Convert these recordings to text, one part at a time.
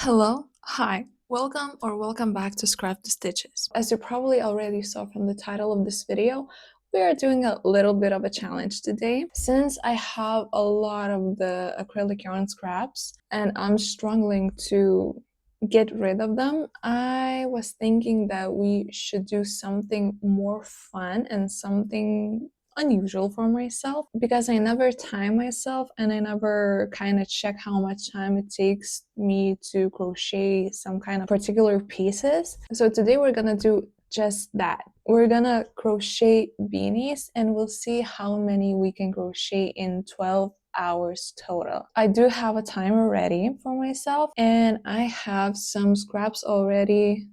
Hello, hi, welcome back to Scrap the Stitches. As you probably already saw from the title of this video, we are doing a little bit of a challenge today. Since I have a lot of the acrylic yarn scraps and I'm struggling to get rid of them, I was thinking that we should do something more fun and something unusual for myself, because I never time myself and I never kind of check how much time it takes me to crochet some kind of particular pieces. So today we're gonna do just that. We're gonna crochet beanies and we'll see how many we can crochet in 12 hours total. I do have a timer ready for myself and I have some scraps already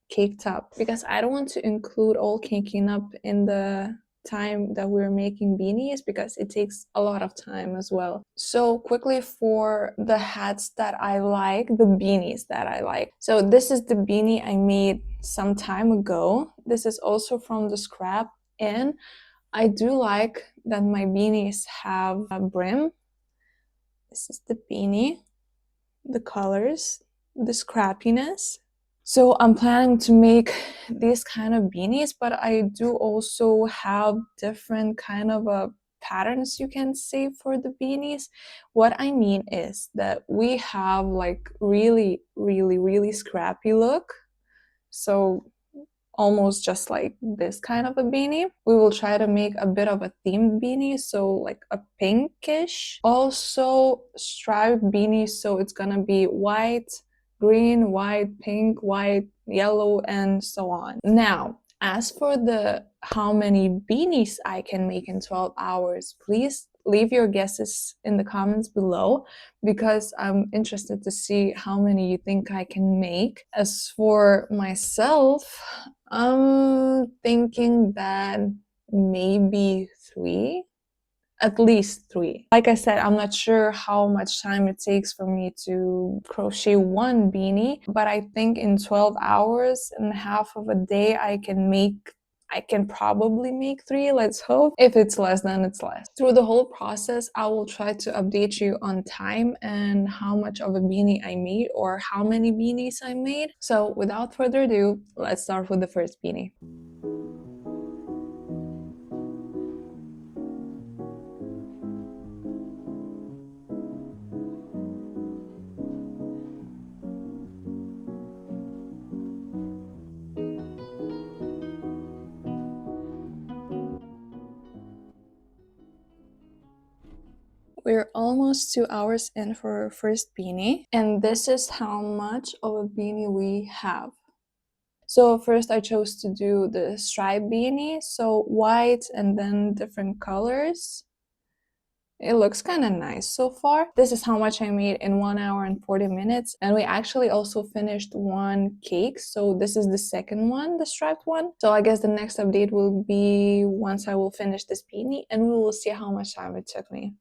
caked up because I don't want to include all caking up in the time that we're making beanies because it takes a lot of time as well. So quickly for the hats that I like, the beanies that I like. So this is the beanie I made some time ago. This is also from the scrap, and I do like that my beanies have a brim. This is the beanie, the colors, the scrappiness. So I'm planning to make these kind of beanies, but I do also have different kind of patterns, you can say, for the beanies. What I mean is that we have like really scrappy look. So almost just like this kind of a beanie. We will try to make a bit of a themed beanie, so like a pinkish. Also striped beanie, so it's gonna be white, green, white, pink, white, yellow, and so on. Now, as for the how many beanies I can make in 12 hours, please leave your guesses in the comments below because I'm interested to see how many you think I can make. As for myself, I'm thinking that maybe 3. At least 3. Like I said, I'm not sure how much time it takes for me to crochet one beanie, but I think in 12 hours and half of a day I can probably make 3, let's hope. If it's less, then it's less. Through the whole process, I will try to update you on time and how much of a beanie I made or how many beanies I made. So without further ado, let's start with the first beanie. We're almost 2 hours in for our first beanie, and this is how much of a beanie we have. So first I chose to do the stripe beanie, so white and then different colors. It looks kind of nice so far. This is how much I made in 1 hour and 40 minutes. And we actually also finished one cake. So this is the second one, the striped one. So I guess the next update will be once I will finish this beanie and we will see how much time it took me.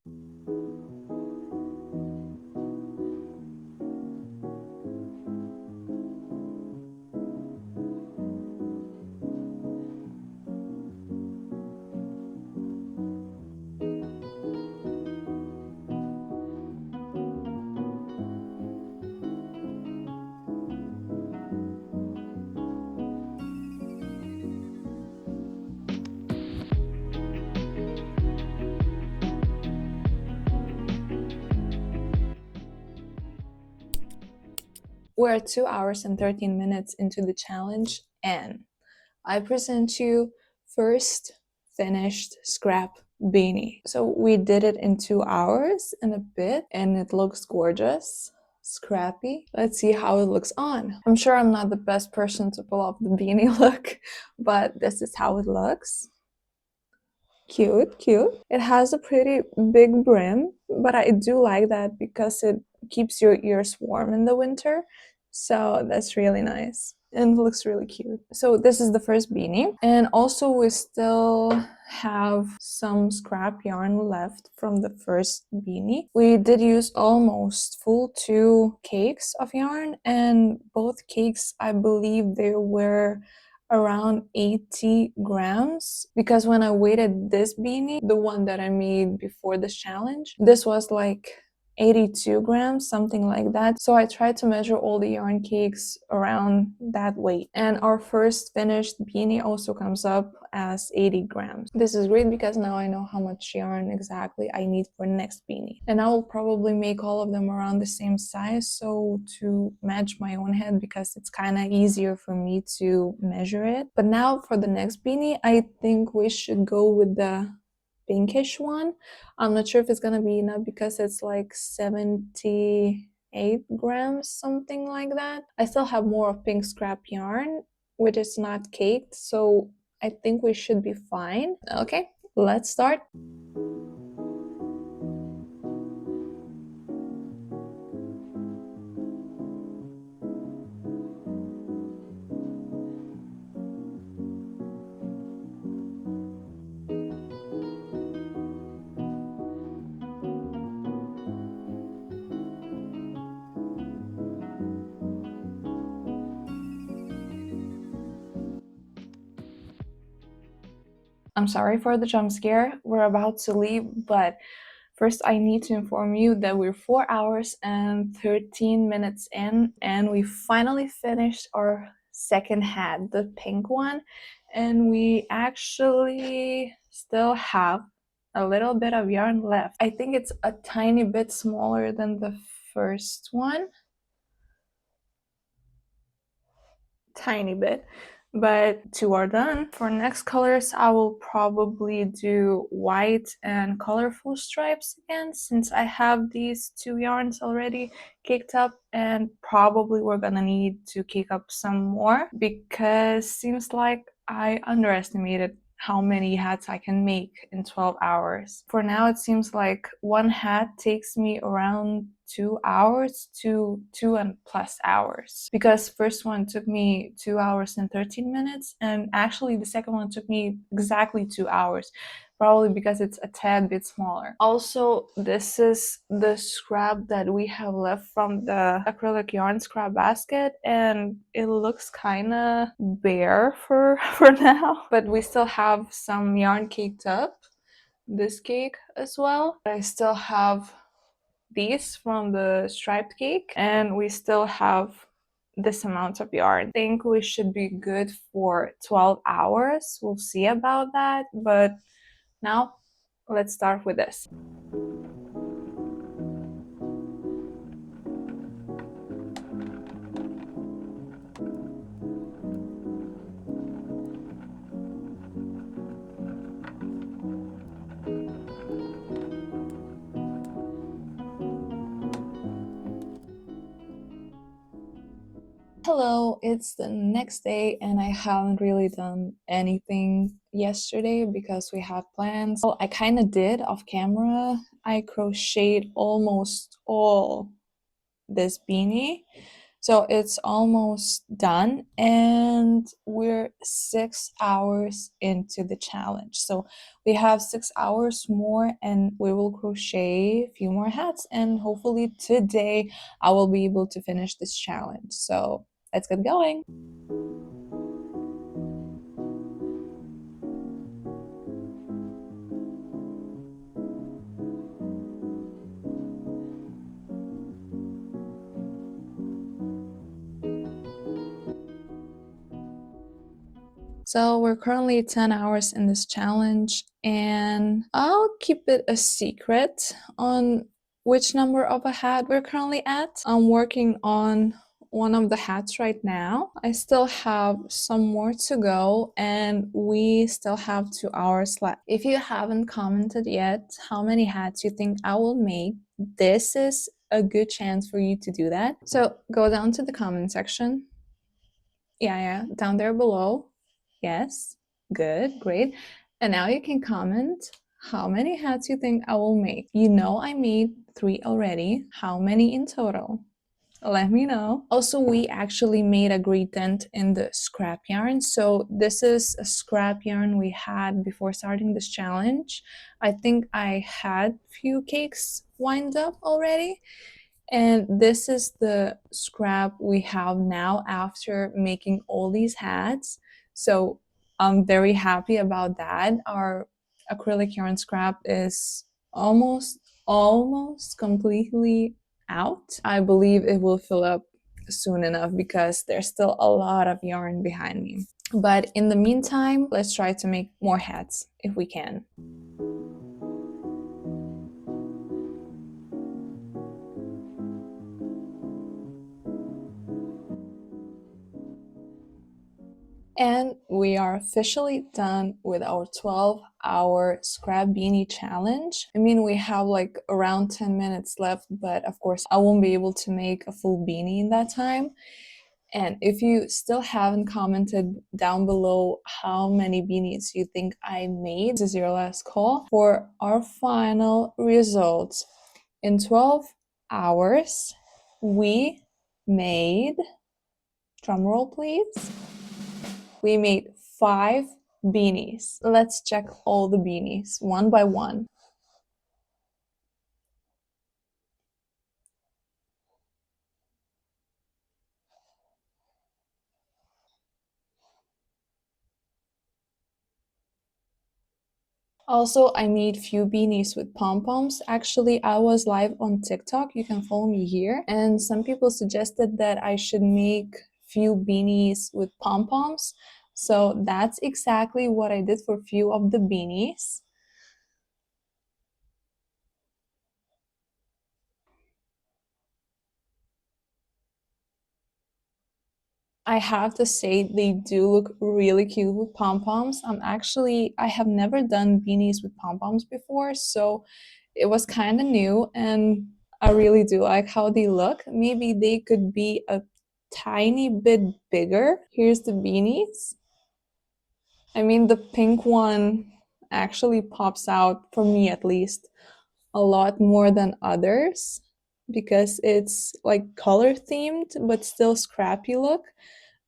We're 2 hours and 13 minutes into the challenge, and I present you first finished scrap beanie. So we did it in 2 hours and a bit, and it looks gorgeous, scrappy. Let's see how it looks on. I'm sure I'm not the best person to pull off the beanie look, but this is how it looks. Cute. It has a pretty big brim, but I do like that because it keeps your ears warm in the winter. So that's really nice and looks really cute. So this is the first beanie, and also we still have some scrap yarn left from the first beanie. We did use almost full 2 cakes of yarn, and both cakes, I believe they were around 80 grams, because when I weighted this beanie, the one that I made before this challenge, this was like 82 grams, something like that. So I tried to measure all the yarn cakes around that weight. And our first finished beanie also comes up as 80 grams. This is great because now I know how much yarn exactly I need for next beanie. And I will probably make all of them around the same size, so to match my own head, because it's kind of easier for me to measure it. But now for the next beanie, I think we should go with the pinkish one. I'm not sure if it's gonna be enough because it's like 78 grams, something like that. I still have more of pink scrap yarn, which is not caked, so I think we should be fine. Okay, let's start. I'm sorry for the jump scare. We're about to leave, but first I need to inform you that we're 4 hours and 13 minutes in, and we finally finished our second hat, the pink one, and we actually still have a little bit of yarn left. I think it's a tiny bit smaller than the first one. Tiny bit, but two are done. For next colors, I will probably do white and colorful stripes again, since I have these two yarns already caked up, and probably we're gonna need to cake up some more because seems like I underestimated how many hats I can make in 12 hours. For now, it seems like one hat takes me around 2 hours to 2+ hours, because first one took me 2 hours and 13 minutes, and actually the second one took me exactly 2 hours, probably because it's a tad bit smaller. Also, this is the scrap that we have left from the acrylic yarn scrap basket, and it looks kind of bare for now, but we still have some yarn caked up, this cake as well. I still have these from the striped cake, and we still have this amount of yarn. I think we should be good for 12 hours. We'll see about that, but now let's start with this. Hello, it's the next day and I haven't really done anything yesterday because we had plans. Well, I kind of did off camera. I crocheted almost all this beanie. So it's almost done and we're 6 hours into the challenge. So we have 6 hours more and we will crochet a few more hats, and hopefully today I will be able to finish this challenge. So let's get going. So we're currently 10 hours in this challenge, and I'll keep it a secret on which number of a hat we're currently at. I'm working on one of the hats right now. I still have some more to go and we still have 2 hours left. If you haven't commented yet how many hats you think I will make, this is a good chance for you to do that. So go down to the comment section. Yeah, down there below. Yes, good, great. And now you can comment how many hats you think I will make. You know I made 3 already. How many in total? Let me know. Also, we actually made a great dent in the scrap yarn. So this is a scrap yarn we had before starting this challenge. I think I had few cakes wind up already. And this is the scrap we have now after making all these hats. So I'm very happy about that. Our acrylic yarn scrap is almost almost completely out. I believe it will fill up soon enough because there's still a lot of yarn behind me. But in the meantime, let's try to make more hats if we can. And we are officially done with our 12-hour scrap beanie challenge. I mean, we have like around 10 minutes left, but of course I won't be able to make a full beanie in that time. And if you still haven't commented down below how many beanies you think I made, this is your last call for our final results. In 12 hours, we made, drumroll please, we made 5 beanies. Let's check all the beanies one by one. Also, I made few beanies with pom-poms. Actually, I was live on TikTok. You can follow me here. And some people suggested that I should make few beanies with pom-poms. So that's exactly what I did for few of the beanies. I have to say they do look really cute with pom-poms. I have never done beanies with pom-poms before, so it was kind of new and I really do like how they look. Maybe they could be a tiny bit bigger. Here's the beanies. I mean, the pink one actually pops out, for me at least, a lot more than others because it's like color themed but still scrappy look.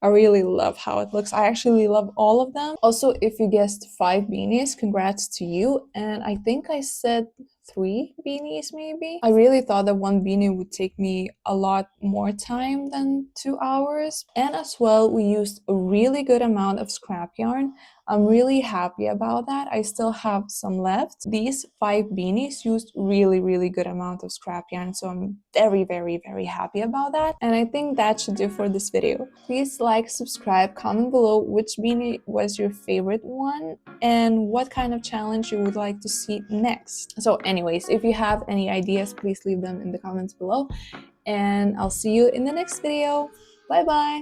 I really love how it looks. I actually love all of them. Also, if you guessed 5 beanies, congrats to you. And I think I said 3 beanies maybe. I really thought that one beanie would take me a lot more time than 2 hours. And as well, we used a really good amount of scrap yarn. I'm really happy about that. I still have some left. These 5 beanies used really good amount of scrap yarn, so I'm very happy about that. And I think that should do for this video. Please like, subscribe, comment below which beanie was your favorite one and what kind of challenge you would like to see next. So anyways, if you have any ideas, please leave them in the comments below, and I'll see you in the next video. Bye bye!